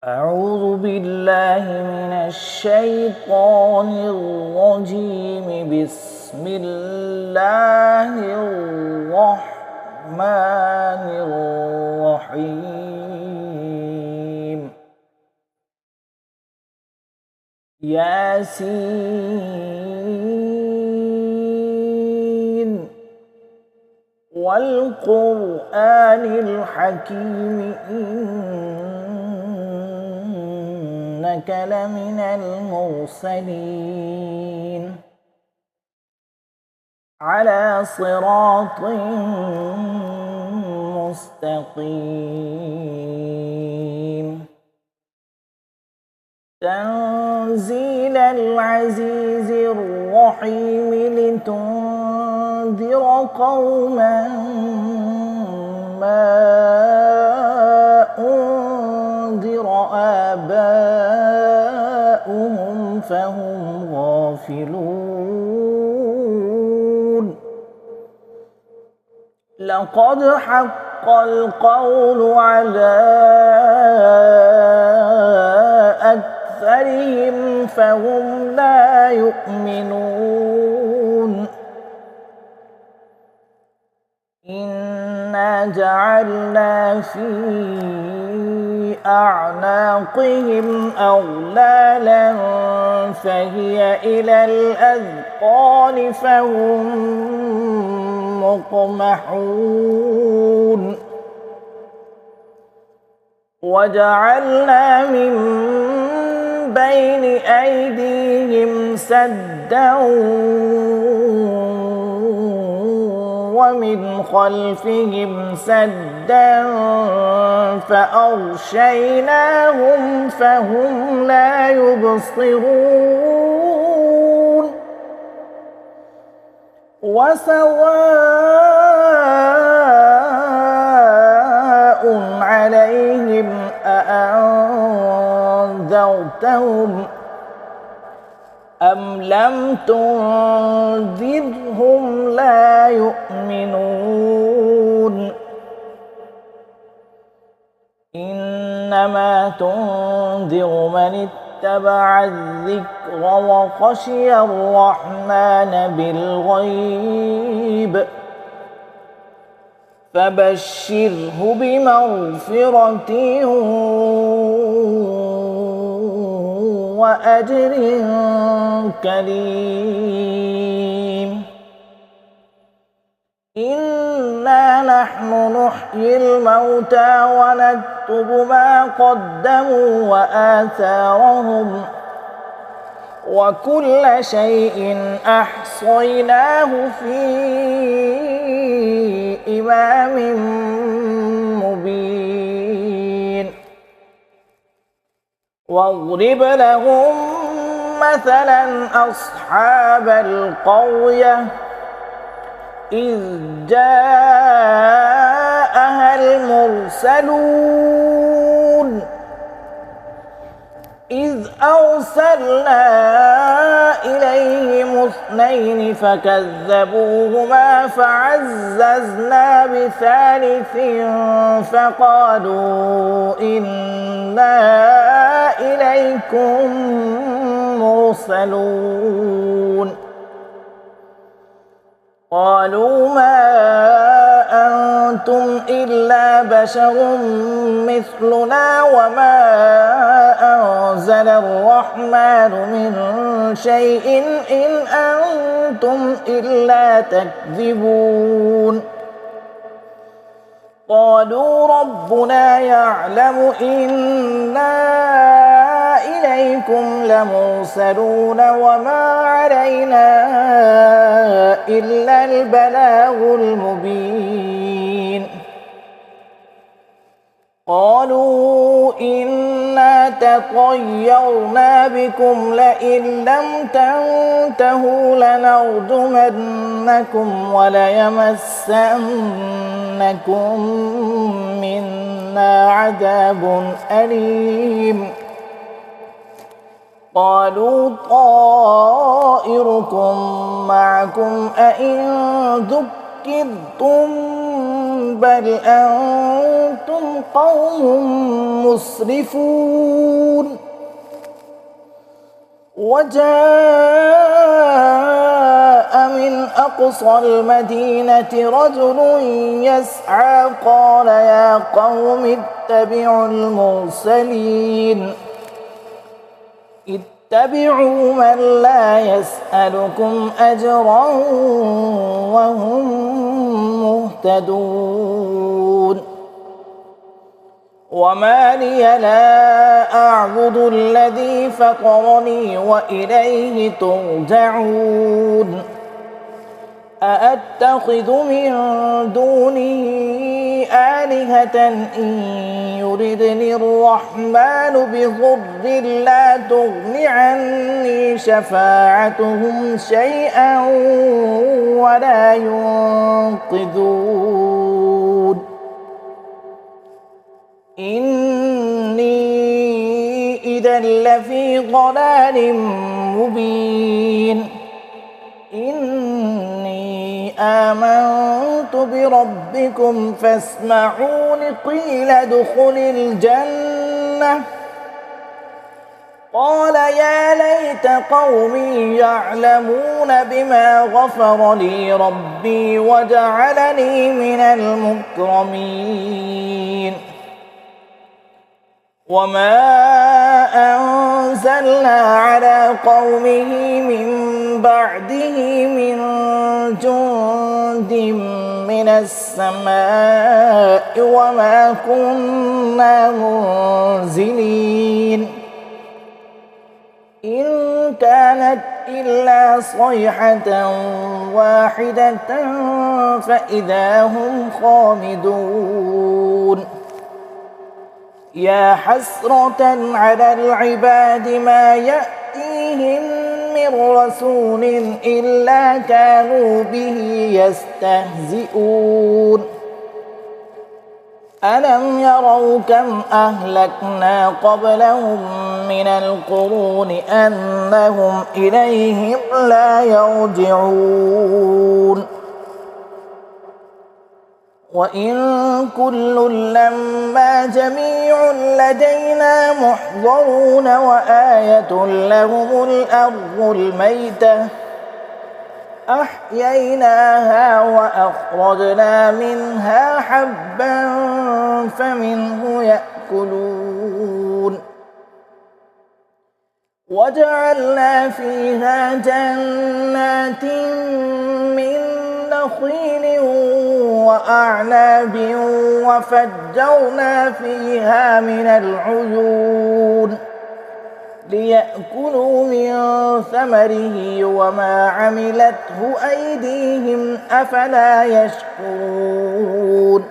أعوذ بالله من الشيطان الرجيم. بسم الله الرحمن الرحيم. ياسين والقرآن الحكيم إنك لمن المرسلين على صراط مستقيم. تنزيل العزيز الرحيم لتنذر قوما ما أنذر آباؤهم فهم غافلون. لقد حق القول على أكثرهم فهم لا يؤمنون. إنا جعلنا في أعناقهم أغلالا فهي إلى الأذقان فهم مقمحون. وجعلنا من بين أيديهم سدا ومن خلفهم سدا فأغشيناهم فهم لا يبصرون. وسواء عليهم أأنذرتهم أم لم تنذرهم لا يؤمنون. إنما تنذر من اتبع الذكر وخشي الرحمن بالغيب فبشره بمغفرة وأجر كريم. إنا نحن نحيي الموتى ونكتب ما قدموا وآثارهم وكل شيء أحصيناه في إمام مبين. واضرب لهم مثلا أصحاب القرية إذ جاءها المرسلون إذ أرسلنا إليهم اثنين فكذبوهما فعززنا بثالث فقالوا إنا إليكم مرسلون. قالوا ما أنتم إلا بشر مثلنا وما أنزل الرحمن من شيء إن أنتم إلا تكذبون. قالوا ربنا يعلم إنا إليكم لمرسلون وما علينا إلا البلاغ المبين. قالوا إنا تطيرنا بكم لئن لم تنتهوا لنرجمنكم وليمسنكم منا عذاب أليم. قالوا طائركم معكم أئن ذكرتم بل أنتم قوم مسرفون وجاء من أقصى المدينة رجل يسعى قال يا قوم اتبعوا المرسلين اتبعوا من لا يسألكم أجرا وهم مهتدون وما لي لا أعبد الذي فطرني وإليه ترجعون أأتخذ من دونه آلهة إن يردني الرحمن بضر لا تغن عني شفاعتهم شيئا ولا ينقذون إني إذا لفي ضلال مبين إني آمنت بربكم فاسمعون قيل ادخل الجنة قال يا ليت قومي يعلمون بما غفر لي ربي وجعلني من المكرمين وما أنزلنا على قومه من بعده من جند من السماء وما كنا منزلين إن كانت إلا صيحة واحدة فإذا هم خامدون يا حسرة على العباد ما يأتيهم من رسول إلا كانوا به يستهزئون ألم يروا كم أهلكنا قبلهم من القرون أنهم إليهم لا يرجعون وإن كل لما جميع لدينا محضرون وآية لهم الأرض الميتة أحييناها وأخرجنا منها حبا فمنه يأكلون وجعلنا فيها جنات من نخيل وأعناب وفجرنا فيها من العيون ليأكلوا من ثمره وما عملته أيديهم أفلا يشكرون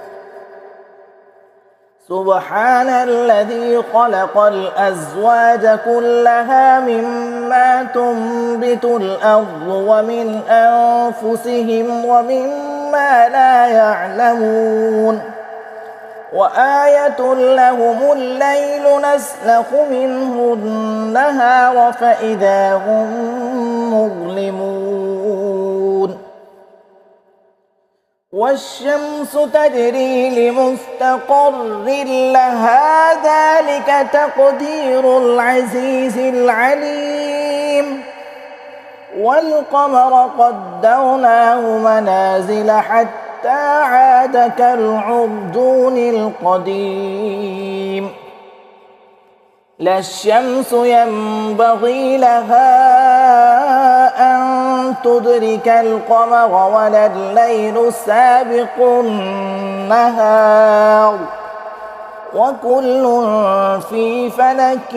سبحان الذي خلق الأزواج كلها مما تنبت الأرض ومن أنفسهم ومما لا يعلمون وآية لهم الليل نسلخ منه النهار فإذا هم مظلمون والشمس تجري لمستقر لها ذلك تقدير العزيز العليم والقمر قدرناه منازل حتى عاد كالعرجون القديم لا الشمس ينبغي لها أن تدرك القمر ولا الليل سابق النهار وكل في فلك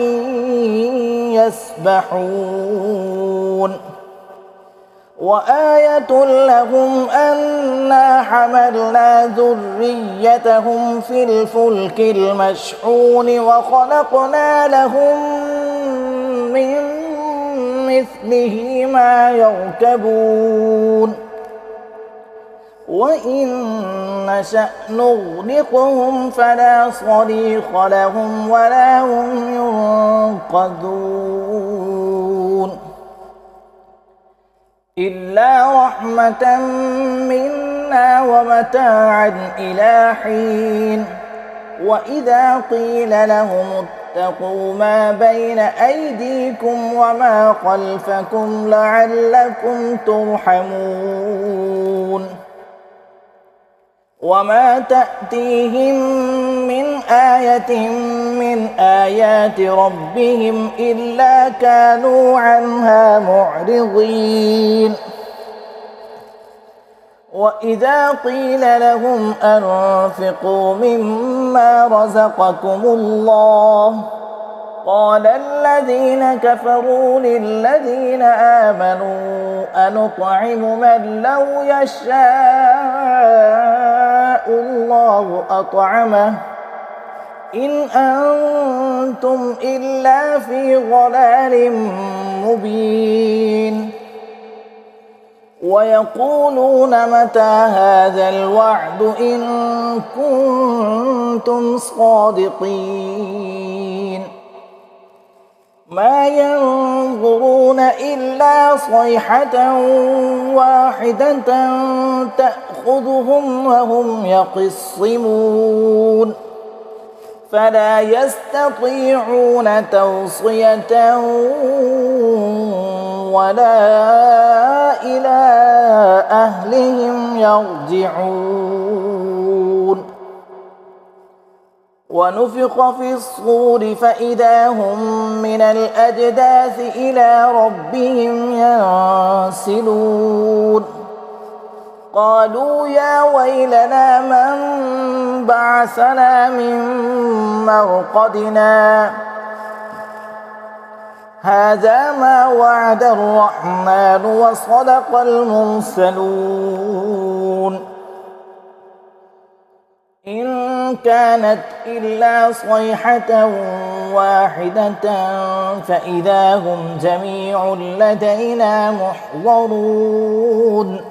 يسبحون وآية لهم أنا حملنا ذريتهم في الفلك المشحون وخلقنا لهم من مثله ما يركبون وإن نشأ نغرقهم فلا صريخ لهم ولا هم ينقذون إلا رحمة منا ومتاعا إلى حين وإذا قيل لهم اتقوا ما بين أيديكم وما خلفكم لعلكم ترحمون وما تأتيهم من آية من آيات ربهم إلا كانوا عنها معرضين وإذا قيل لهم أنفقوا مما رزقكم الله قال الذين كفروا للذين آمنوا أنطعم من لو يشاء الله أطعمه إن أنتم إلا في ضلال مبين ويقولون متى هذا الوعد إن كنتم صادقين ما ينظرون إلا صيحة واحدة تأخذهم وهم يخصمون فلا يستطيعون توصية ولا إلى أهلهم يرجعون ونفخ في الصور فإذا هم من الأجداث إلى ربهم ينسلون قالوا يا ويلنا من بعثنا من مرقدنا هذا ما وعد الرحمن وصدق المرسلون إن كانت إلا صيحة واحدة فإذا هم جميع لدينا محضرون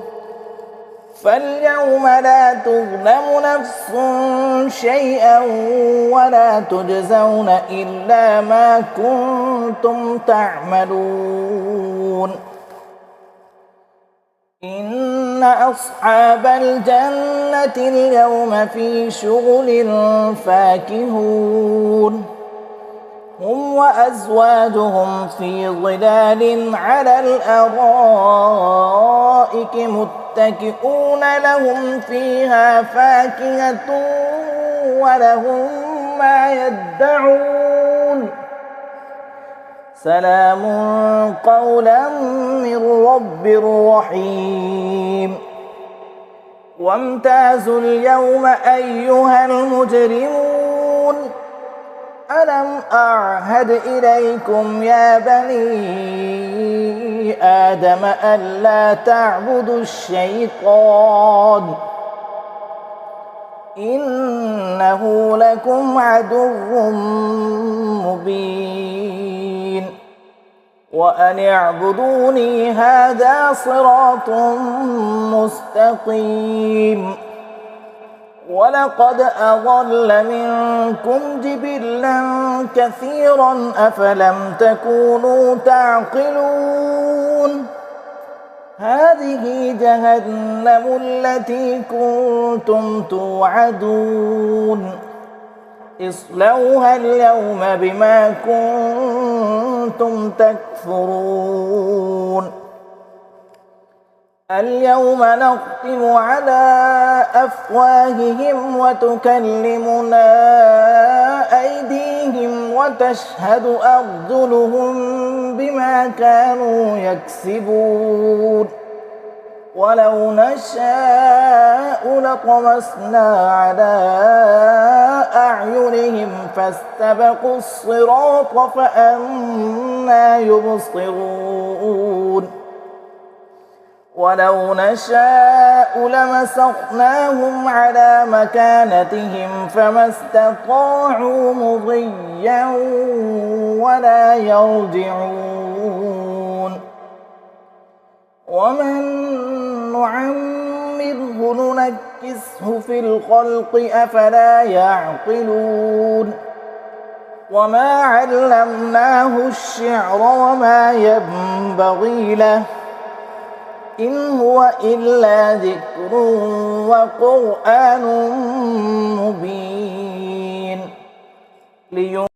فاليوم لا تظلم نفس شيئا ولا تجزون إلا ما كنتم تعملون إن أصحاب الجنة اليوم في شغل فاكهون هم وأزواجهم في ظلال على الأرائك متكئون لهم فيها فاكهة ولهم ما يدعون سلام قولا من رب رحيم وامتازوا اليوم أيها المجرمون ألم أعهد إليكم يا بني آدم ألا تعبدوا الشيطان إنه لكم عدو مبين وأن اعبدوني هذا صراط مستقيم ولقد أضل منكم جبلا كثيرا أفلم تكونوا تعقلون هذه جهنم التي كنتم توعدون اصلوها اليوم بما كنتم تكفرون اليوم نختم على أفواههم وتكلمنا أيديهم وتشهد أرجلهم بما كانوا يكسبون ولو نشاء لطمسنا على أعينهم فاستبقوا الصراط فأنى يبصرون ولو نشاء لمسخناهم على مكانتهم فما استطاعوا مضيا ولا يرجعون ومن نعمره ننكسه في الخلق أفلا يعقلون وما علمناه الشعر وما ينبغي له إن هو إلا ذكر وقرآن مبين لينذر